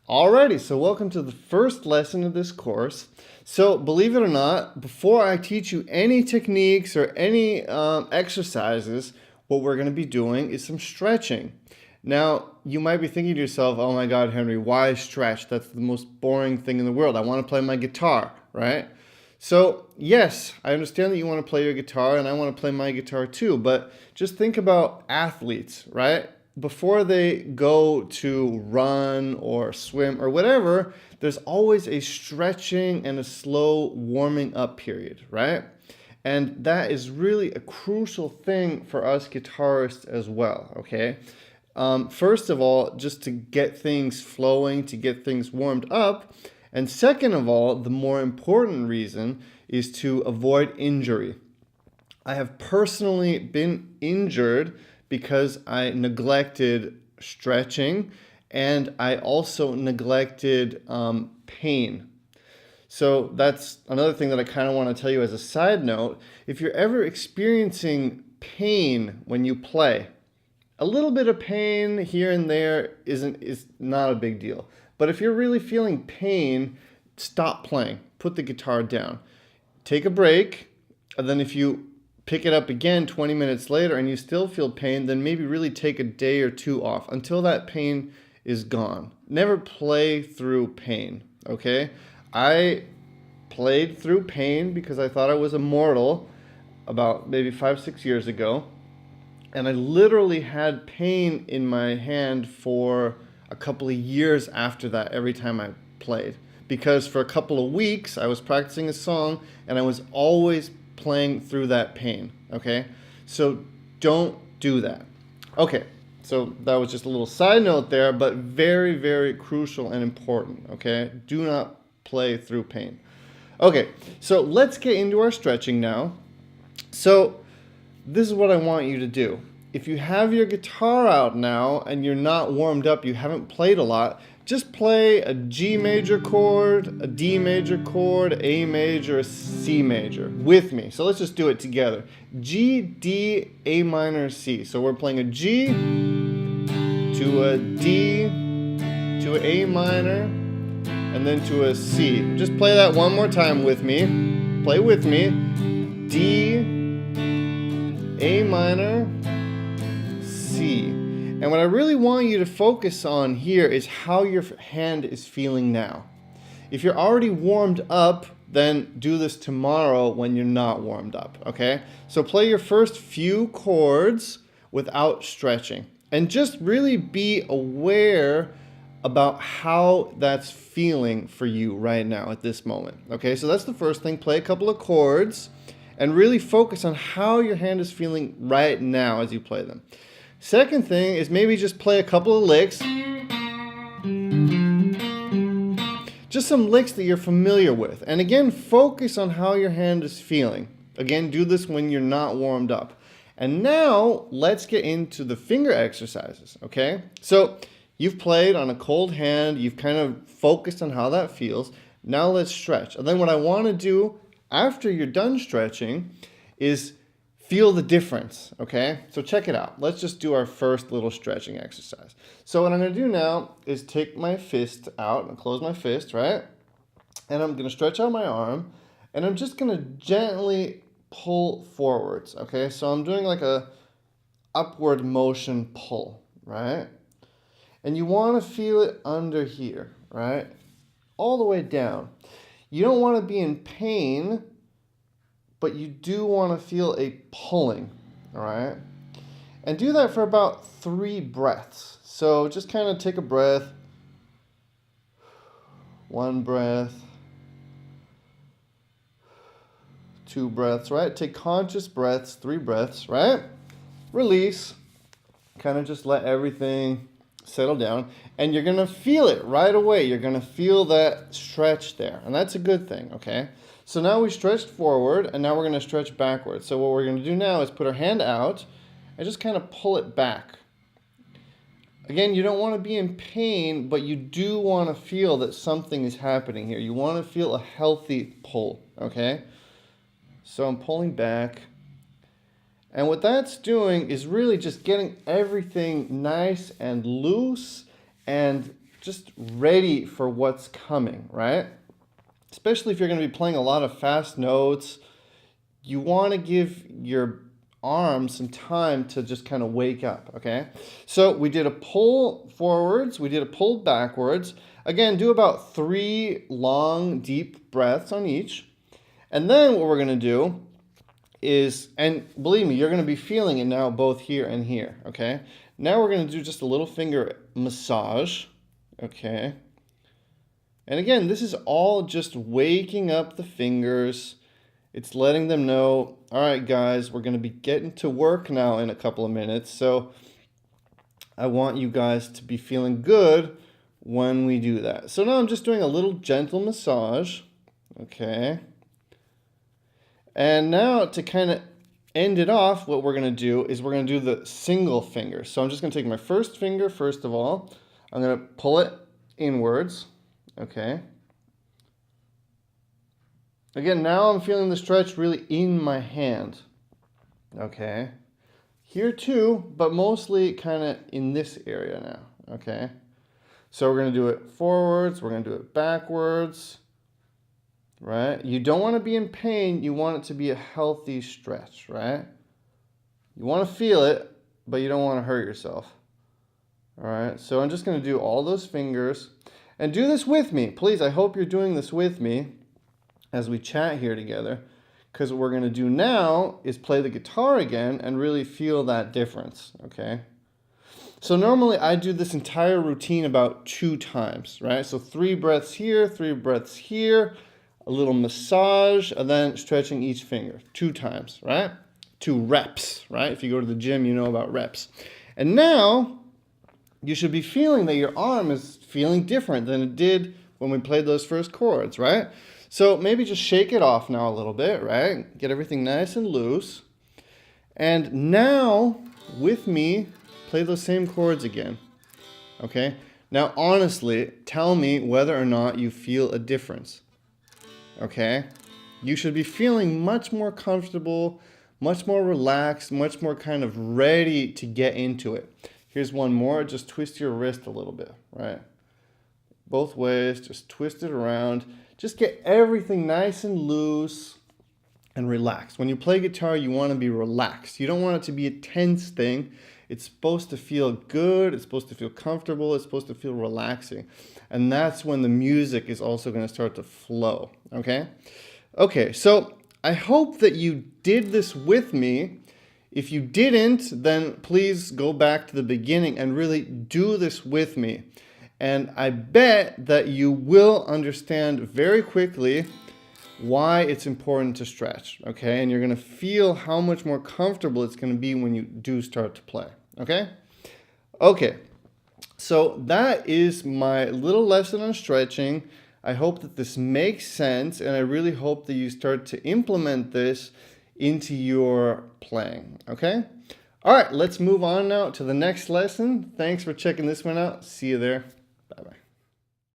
Alrighty, so welcome to the first lesson of this course. So believe it or not, before I teach you any techniques or any exercises, what we're going to be doing is some stretching. Now, you might be thinking to yourself, oh my God, Henry, why stretch? That's the most boring thing in the world. I want to play my guitar, right? So yes, I understand that you want to play your guitar and I want to play my guitar too, but just think about athletes, right? Before they go to run or swim or whatever, there's always a stretching and a slow warming up period, right? And that is really a crucial thing for us guitarists as well, okay? First of all, just to get things flowing, to get things warmed up. And second of all, the more important reason is to avoid injury. I have personally been injured because I neglected stretching and I also neglected pain. So that's another thing that I kind of want to tell you as a side note. If you're ever experiencing pain when you play, a little bit of pain here and there is not a big deal. But if you're really feeling pain, stop playing. Put the guitar down. Take a break, and then if you pick it up again 20 minutes later and you still feel pain, then maybe really take a day or two off until that pain is gone. Never play through pain, okay? I played through pain because I thought I was immortal about maybe 5-6 years ago. And I literally had pain in my hand for a couple of years after that every time I played. Because for a couple of weeks I was practicing a song and I was always playing through that pain, okay? So don't do that. Okay, so that was just a little side note there, but very, very crucial and important, okay? Do not play through pain. Okay, so let's get into our stretching now. So this is what I want you to do. If you have your guitar out now and you're not warmed up, you haven't played a lot, just play a G major chord, a D major chord, A major, a C major with me. So let's just do it together. G, D, A minor, C. So we're playing a G to a D to an A minor and then to a C. Just play that one more time with me. Play with me. D, A minor, C. And what I really want you to focus on here is how your hand is feeling now. If you're already warmed up, then do this tomorrow when you're not warmed up, okay? So play your first few chords without stretching. And just really be aware about how that's feeling for you right now at this moment, okay? So that's the first thing. Play a couple of chords and really focus on how your hand is feeling right now as you play them. Second thing is maybe just play a couple of licks. Just some licks that you're familiar with. And again, focus on how your hand is feeling. Again, do this when you're not warmed up. And now, let's get into the finger exercises, okay? So, you've played on a cold hand, you've kind of focused on how that feels. Now let's stretch. And then what I want to do after you're done stretching is feel the difference, okay? So check it out. Let's just do our first little stretching exercise. So what I'm going to do now is take my fist out and close my fist, right? And I'm going to stretch out my arm, and I'm just going to gently pull forwards, okay? So I'm doing like a upward motion pull, right? And you want to feel it under here, right? All the way down. You don't want to be in pain, but you do want to feel a pulling, all right? And do that for about 3 breaths. So just kind of take a breath, 1 breath, 2 breaths, right? Take conscious breaths, 3 breaths, right? Release, kind of just let everything settle down, and you're going to feel it right away. You're going to feel that stretch there, and that's a good thing, okay? So now we stretched forward, and now we're going to stretch backwards. So what we're going to do now is put our hand out and just kind of pull it back. Again, you don't want to be in pain, but you do want to feel that something is happening here. You want to feel a healthy pull, okay? So I'm pulling back. And what that's doing is really just getting everything nice and loose and just ready for what's coming, right? Especially if you're going to be playing a lot of fast notes, you want to give your arm some time to just kind of wake up, okay? So we did a pull forwards, we did a pull backwards. Again, do about 3 long, deep breaths on each. And then what we're going to do is, and believe me, you're going to be feeling it now both here and here, okay? Now we're going to do just a little finger massage, okay? And again, this is all just waking up the fingers. It's letting them know, all right, guys, we're going to be getting to work now in a couple of minutes. So I want you guys to be feeling good when we do that. So now I'm just doing a little gentle massage, okay? And now to kind of end it off, what we're going to do is we're going to do the single finger. So I'm just going to take my first finger, first of all. I'm going to pull it inwards, okay? Again, now I'm feeling the stretch really in my hand, okay? Here too, but mostly kind of in this area now, okay? So we're going to do it forwards, we're going to do it backwards, right? You don't want to be in pain, you want it to be a healthy stretch, right? You want to feel it, but you don't want to hurt yourself, all right? So I'm just going to do all those fingers, and do this with me. Please, I hope you're doing this with me as we chat here together, because what we're going to do now is play the guitar again and really feel that difference, okay? So normally I do this entire routine about 2 times, right? So 3 breaths here, 3 breaths here, a little massage, and then stretching each finger 2 times, right? 2 reps, right? If you go to the gym, you know about reps. And now you should be feeling that your arm is feeling different than it did when we played those first chords, right? So maybe just shake it off now a little bit, right? Get everything nice and loose. And now, with me, play those same chords again, okay? Now, honestly, tell me whether or not you feel a difference, okay? You should be feeling much more comfortable, much more relaxed, much more kind of ready to get into it. Here's one more. Just twist your wrist a little bit, right? Both ways, just twist it around. Just get everything nice and loose and relaxed. When you play guitar, you want to be relaxed. You don't want it to be a tense thing. It's supposed to feel good. It's supposed to feel comfortable. It's supposed to feel relaxing. And that's when the music is also going to start to flow, okay? Okay, so I hope that you did this with me. If you didn't, then please go back to the beginning and really do this with me. And I bet that you will understand very quickly why it's important to stretch, okay? And you're going to feel how much more comfortable it's going to be when you do start to play, okay? Okay, so that is my little lesson on stretching. I hope that this makes sense, and I really hope that you start to implement this into your playing, okay? All right, let's move on now to the next lesson. Thanks for checking this one out. See you there. Bye-bye.